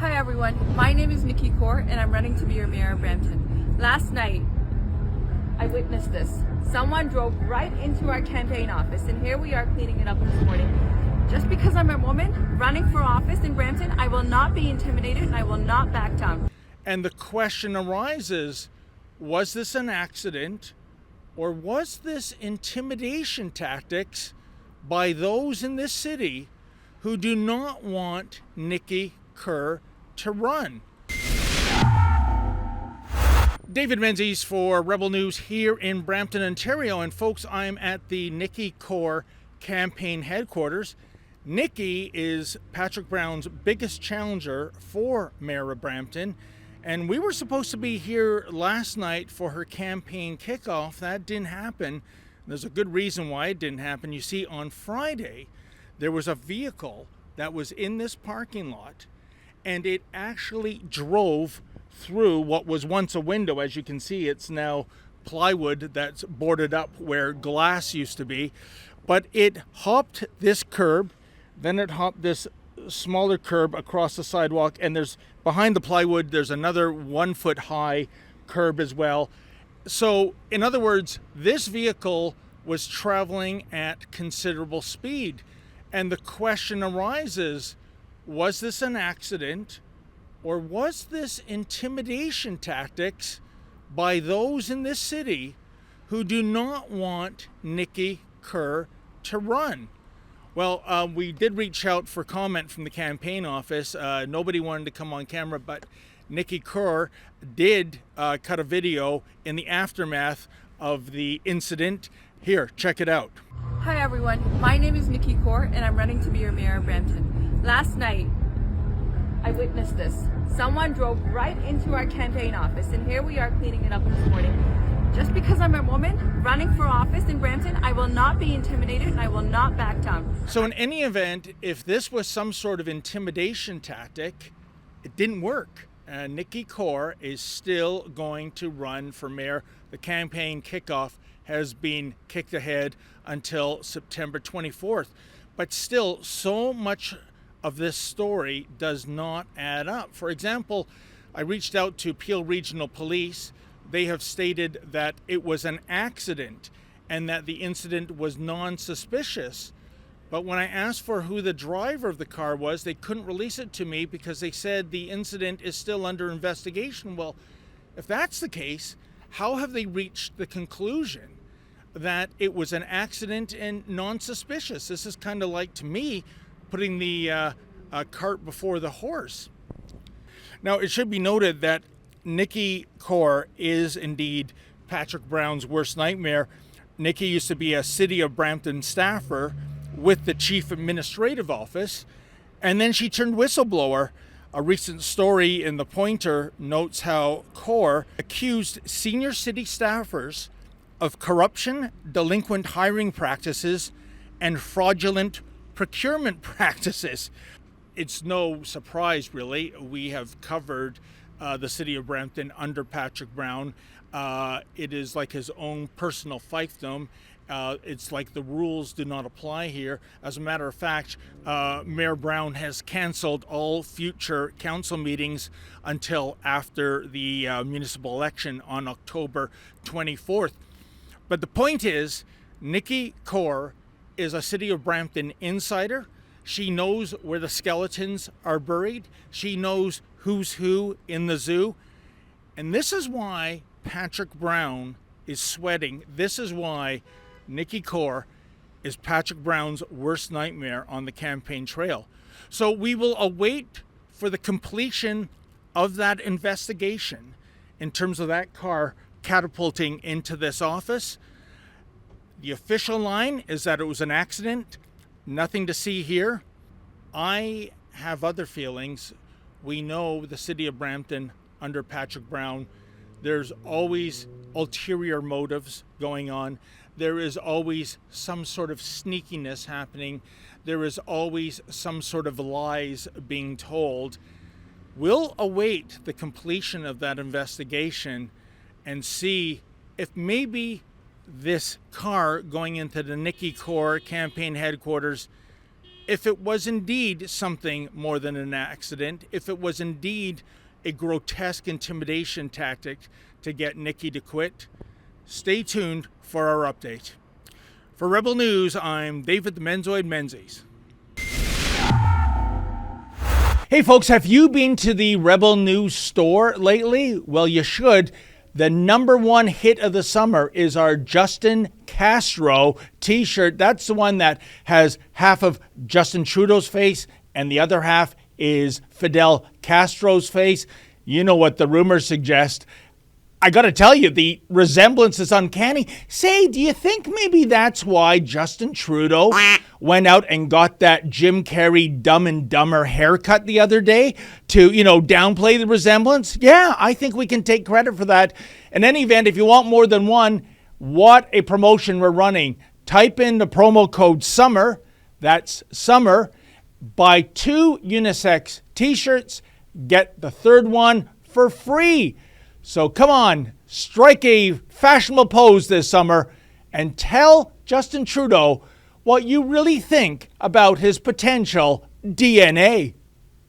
Hi everyone, my name is Nikki Kaur and I'm running to be your mayor of Brampton. Last night, I witnessed this. Someone drove right into our campaign office and here we are cleaning it up this morning. Just because I'm a woman running for office in Brampton, I will not be intimidated and I will not back down. And the question arises, was this an accident or was this intimidation tactics by those in this city who do not want Nikki Kerr to run? David Menzies for Rebel News here in Brampton, Ontario. And folks, I'm at the Nikki Kaur campaign headquarters. Nikki is Patrick Brown's biggest challenger for Mayor of Brampton. And we were supposed to be here last night for her campaign kickoff. That didn't happen. There's a good reason why it didn't happen. You see, on Friday, there was a vehicle that was in this parking lot, and it actually drove through what was once a window. As you can see, it's now plywood that's boarded up where glass used to be. But it hopped this curb, then it hopped this smaller curb across the sidewalk, and there's behind the plywood, there's another 1 foot high curb as well. So, in other words, this vehicle was traveling at considerable speed. And the question arises, was this an accident or was this intimidation tactics by those in this city who do not want Nikki Kerr to run? Well, we did reach out for comment from the campaign office. Nobody wanted to come on camera, but Nikki Kerr did cut a video in the aftermath of the incident. Here, check it out. Hi everyone, my name is Nikki Kaur and I'm running to be your mayor of Brampton. Last night, I witnessed this. Someone drove right into our campaign office and here we are cleaning it up this morning. Just because I'm a woman running for office in Brampton, I will not be intimidated and I will not back down. So in any event, if this was some sort of intimidation tactic, it didn't work. Nikki Kaur is still going to run for mayor. The campaign kickoff has been kicked ahead until September 24th. But still, so much of this story does not add up. For example, I reached out to Peel Regional Police. They have stated that it was an accident and that the incident was non-suspicious. But when I asked for who the driver of the car was, they couldn't release it to me because they said the incident is still under investigation. Well, if that's the case, how have they reached the conclusion that it was an accident and non-suspicious? This is kind of like, to me, putting the cart before the horse. Now, it should be noted that Nikki Kaur is indeed Patrick Brown's worst nightmare. Nikki used to be a City of Brampton staffer with the Chief Administrative Office, and then she turned whistleblower. A recent story in The Pointer notes how Kaur accused senior city staffers of corruption, delinquent hiring practices, and fraudulent procurement practices. It's no surprise, really. We have covered the City of Brampton under Patrick Brown. It is like his own personal fiefdom. It's like the rules do not apply here. As a matter of fact, Mayor Brown has canceled all future council meetings until after the municipal election on October 24th. But the point is, Nikki Kaur is a City of Brampton insider. She knows where the skeletons are buried. She knows who's who in the zoo. And this is why Patrick Brown is sweating. This is why Nikki Kaur is Patrick Brown's worst nightmare on the campaign trail. So we will await for the completion of that investigation in terms of that car catapulting into this office. The official line is that it was an accident. Nothing to see here. I have other feelings. We know the City of Brampton under Patrick Brown, there's always ulterior motives going on. There is always some sort of sneakiness happening. There is always some sort of lies being told. We'll await the completion of that investigation and see if maybe this car going into the Nikki Kaur campaign headquarters if it was indeed something more than an accident, if it was indeed a grotesque intimidation tactic to get Nikki to quit, stay tuned for our update. For Rebel News, I'm David the Menzoid Menzies. Hey folks, have you been to the Rebel News store lately? Well, you should. The number one hit of the summer is our Justin Castro t-shirt. That's the one that has half of Justin Trudeau's face and the other half is Fidel Castro's face. You know what the rumors suggest. I got to tell you, the resemblance is uncanny. Say, do you think maybe that's why Justin Trudeau went out and got that Jim Carrey Dumb and Dumber haircut the other day to, downplay the resemblance? Yeah, I think we can take credit for that. In any event, if you want more than one, what a promotion we're running. Type in the promo code SUMMER, that's SUMMER, buy 2 unisex t-shirts, get the third one for free. So come on, strike a fashionable pose this summer and tell Justin Trudeau what you really think about his potential DNA.